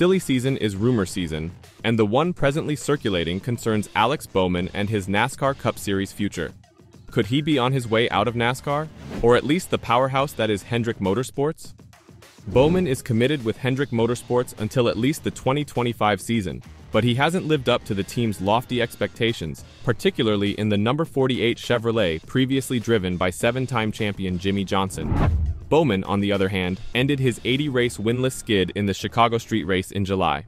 silly season is rumor season, and the one presently circulating concerns Alex Bowman and his NASCAR Cup Series future. Could he be on his way out of NASCAR? Or at least the powerhouse that is Hendrick Motorsports? Bowman is committed with Hendrick Motorsports until at least the 2025 season, but he hasn't lived up to the team's lofty expectations, particularly in the number 48 Chevrolet previously driven by seven-time champion Jimmie Johnson. Bowman, on the other hand, ended his 80-race winless skid in the Chicago Street Race in July.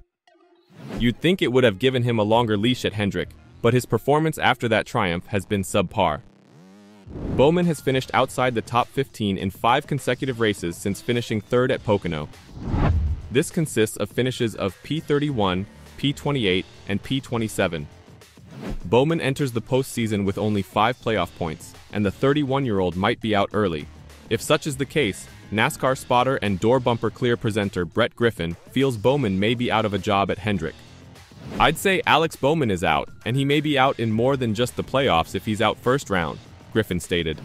You'd think it would have given him a longer leash at Hendrick, but his performance after that triumph has been subpar. Bowman has finished outside the top 15 in 5 consecutive races since finishing third at Pocono. This consists of finishes of P31, P28, and P27. Bowman enters the postseason with only 5 playoff points, and the 31-year-old might be out early. If such is the case, NASCAR spotter and door bumper clear presenter Brett Griffin feels Bowman may be out of a job at Hendrick. "I'd say Alex Bowman is out, and he may be out in more than just the playoffs if he's out first round," Griffin stated.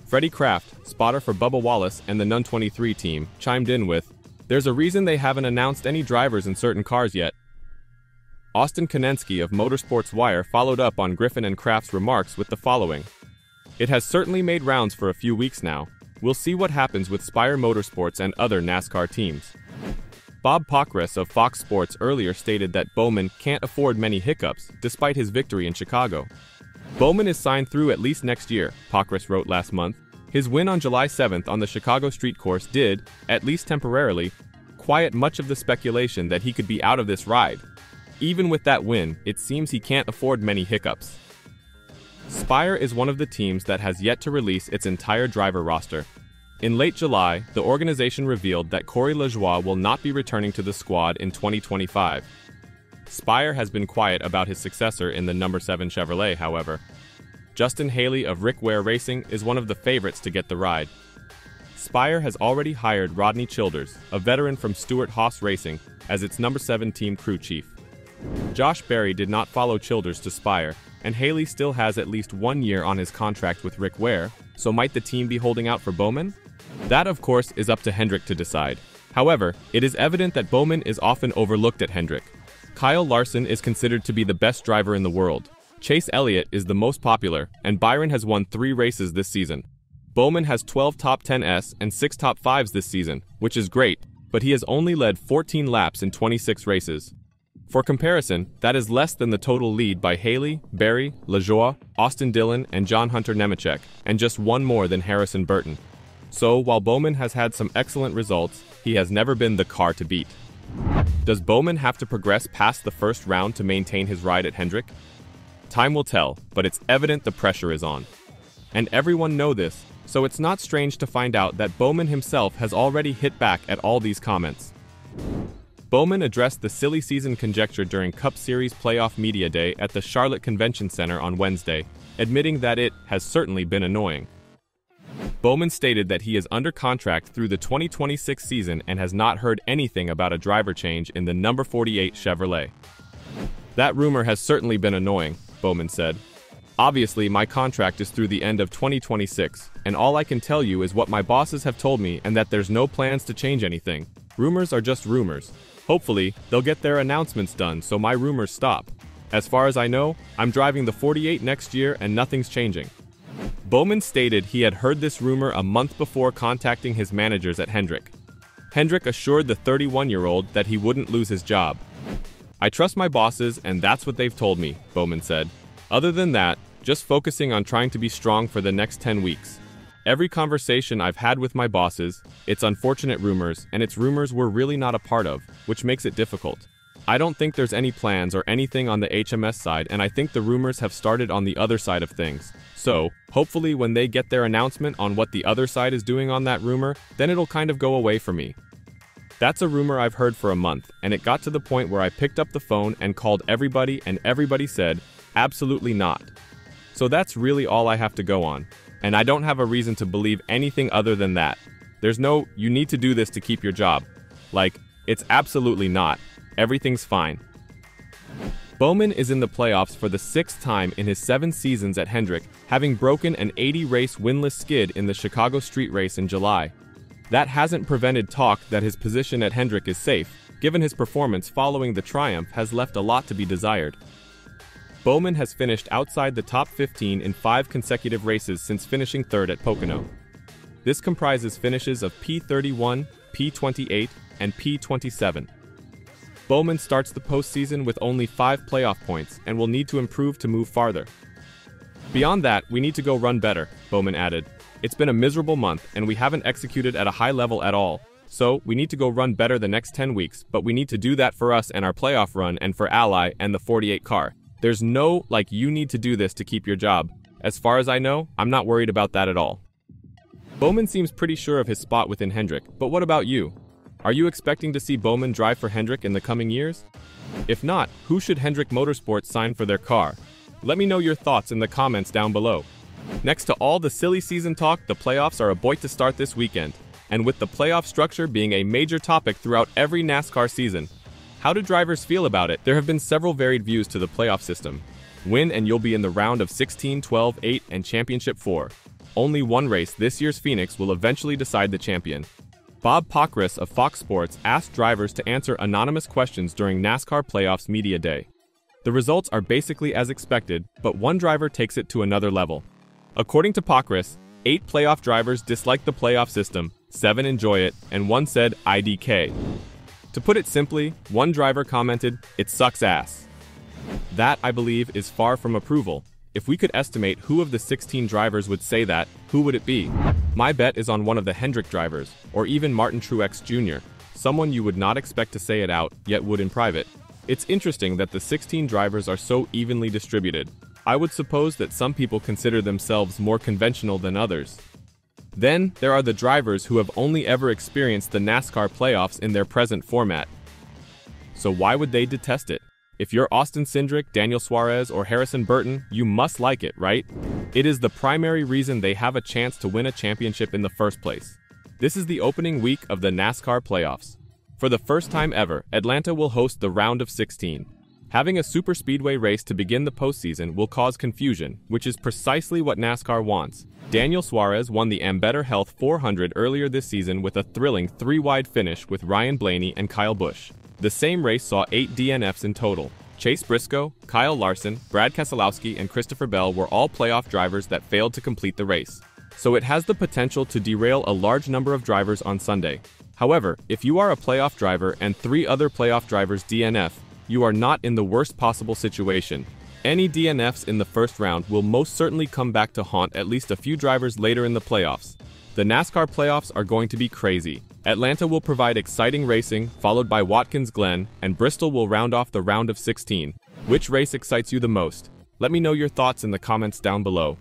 Freddie Kraft, spotter for Bubba Wallace and the Nun 23 team, chimed in with, "There's a reason they haven't announced any drivers in certain cars yet." Austin Kanensky of Motorsports Wire followed up on Griffin and Kraft's remarks with the following: "It has certainly made rounds for a few weeks now. We'll see what happens with Spire Motorsports and other NASCAR teams." Bob Pockrass of Fox Sports earlier stated that Bowman can't afford many hiccups, despite his victory in Chicago. "Bowman is signed through at least next year," Pockrass wrote last month. His win on July 7th on the Chicago street course did, at least temporarily, quiet much of the speculation that he could be out of this ride. Even with that win, it seems he can't afford many hiccups. Spire is one of the teams that has yet to release its entire driver roster. In late July, the organization revealed that Corey LaJoie will not be returning to the squad in 2025. Spire has been quiet about his successor in the number 7 Chevrolet, however. Justin Haley of Rick Ware Racing is one of the favorites to get the ride. Spire has already hired Rodney Childers, a veteran from Stewart-Haas Racing, as its number 7 team crew chief. Josh Berry did not follow Childers to Spire, and Haley still has at least 1 year on his contract with Rick Ware, so might the team be holding out for Bowman? That, of course, is up to Hendrick to decide. However, it is evident that Bowman is often overlooked at Hendrick. Kyle Larson is considered to be the best driver in the world. Chase Elliott is the most popular, and Byron has won 3 races this season. Bowman has 12 top 10s and 6 top 5s this season, which is great, but he has only led 14 laps in 26 races. For comparison, that is less than the total lead by Haley, Berry, LaJoie, Austin Dillon, and John Hunter Nemechek, and just 1 more than Harrison Burton. So, while Bowman has had some excellent results, he has never been the car to beat. Does Bowman have to progress past the first round to maintain his ride at Hendrick? Time will tell, but it's evident the pressure is on. And everyone knows this, so it's not strange to find out that Bowman himself has already hit back at all these comments. Bowman addressed the silly season conjecture during Cup Series Playoff Media Day at the Charlotte Convention Center on Wednesday, admitting that it has certainly been annoying. Bowman stated that he is under contract through the 2026 season and has not heard anything about a driver change in the number 48 Chevrolet. "That rumor has certainly been annoying," Bowman said. "Obviously, my contract is through the end of 2026, and all I can tell you is what my bosses have told me and that there's no plans to change anything. Rumors are just rumors. Hopefully, they'll get their announcements done so my rumors stop. As far as I know, I'm driving the 48 next year and nothing's changing." Bowman stated he had heard this rumor a month before contacting his managers at Hendrick. Hendrick assured the 31-year-old that he wouldn't lose his job. "I trust my bosses and that's what they've told me," Bowman said. "Other than that, just focusing on trying to be strong for the next 10 weeks. Every conversation I've had with my bosses, it's unfortunate rumors, and it's rumors we're really not a part of, which makes it difficult. I don't think there's any plans or anything on the HMS side, and I think the rumors have started on the other side of things. So, hopefully when they get their announcement on what the other side is doing on that rumor, then it'll kind of go away for me. That's a rumor I've heard for a month, and it got to the point where I picked up the phone and called everybody, and everybody said, absolutely not. So that's really all I have to go on. And I don't have a reason to believe anything other than that. There's no, you need to do this to keep your job. Like, it's absolutely not. Everything's fine." Bowman is in the playoffs for the 6th time in his 7 seasons at Hendrick, having broken an 80-race winless skid in the Chicago Street Race in July. That hasn't prevented talk that his position at Hendrick is safe, given his performance following the triumph has left a lot to be desired. Bowman has finished outside the top 15 in 5 consecutive races since finishing third at Pocono. This comprises finishes of P31, P28, and P27. Bowman starts the postseason with only 5 playoff points and will need to improve to move farther. Beyond that, we need to go run better, Bowman added. It's been a miserable month and we haven't executed at a high level at all, so we need to go run better the next 10 weeks, but we need to do that for us and our playoff run and for Ally and the 48 car. There's no, you need to do this to keep your job. As far as I know, I'm not worried about that at all. Bowman seems pretty sure of his spot within Hendrick, but what about you? Are you expecting to see Bowman drive for Hendrick in the coming years? If not, who should Hendrick Motorsports sign for their car? Let me know your thoughts in the comments down below. Next to all the silly season talk, the playoffs are about to start this weekend, and with the playoff structure being a major topic throughout every NASCAR season. How do drivers feel about it? There have been several varied views to the playoff system. Win and you'll be in the round of 16, 12, 8, and Championship 4. Only one race, this year's Phoenix, will eventually decide the champion. Bob Pockris of Fox Sports asked drivers to answer anonymous questions during NASCAR Playoffs Media Day. The results are basically as expected, but one driver takes it to another level. According to Pockris, 8 playoff drivers dislike the playoff system, 7 enjoy it, and 1 said IDK. To put it simply, one driver commented, "It sucks ass." That, I believe, is far from approval. If we could estimate who of the 16 drivers would say that, who would it be? My bet is on one of the Hendrick drivers, or even Martin Truex Jr., someone you would not expect to say it out, yet would in private. It's interesting that the 16 drivers are so evenly distributed. I would suppose that some people consider themselves more conventional than others. Then, there are the drivers who have only ever experienced the NASCAR playoffs in their present format. So why would they detest it? If you're Austin Cindric, Daniel Suarez, or Harrison Burton, you must like it, right? It is the primary reason they have a chance to win a championship in the first place. This is the opening week of the NASCAR playoffs. For the first time ever, Atlanta will host the round of 16. Having a superspeedway race to begin the postseason will cause confusion, which is precisely what NASCAR wants. Daniel Suarez won the Ambetter Health 400 earlier this season with a thrilling 3-wide finish with Ryan Blaney and Kyle Busch. The same race saw 8 DNFs in total. Chase Briscoe, Kyle Larson, Brad Keselowski, and Christopher Bell were all playoff drivers that failed to complete the race. So it has the potential to derail a large number of drivers on Sunday. However, if you are a playoff driver and 3 other playoff drivers DNF, you are not in the worst possible situation. Any DNFs in the first round will most certainly come back to haunt at least a few drivers later in the playoffs. The NASCAR playoffs are going to be crazy. Atlanta will provide exciting racing, followed by Watkins Glen, and Bristol will round off the round of 16. Which race excites you the most? Let me know your thoughts in the comments down below.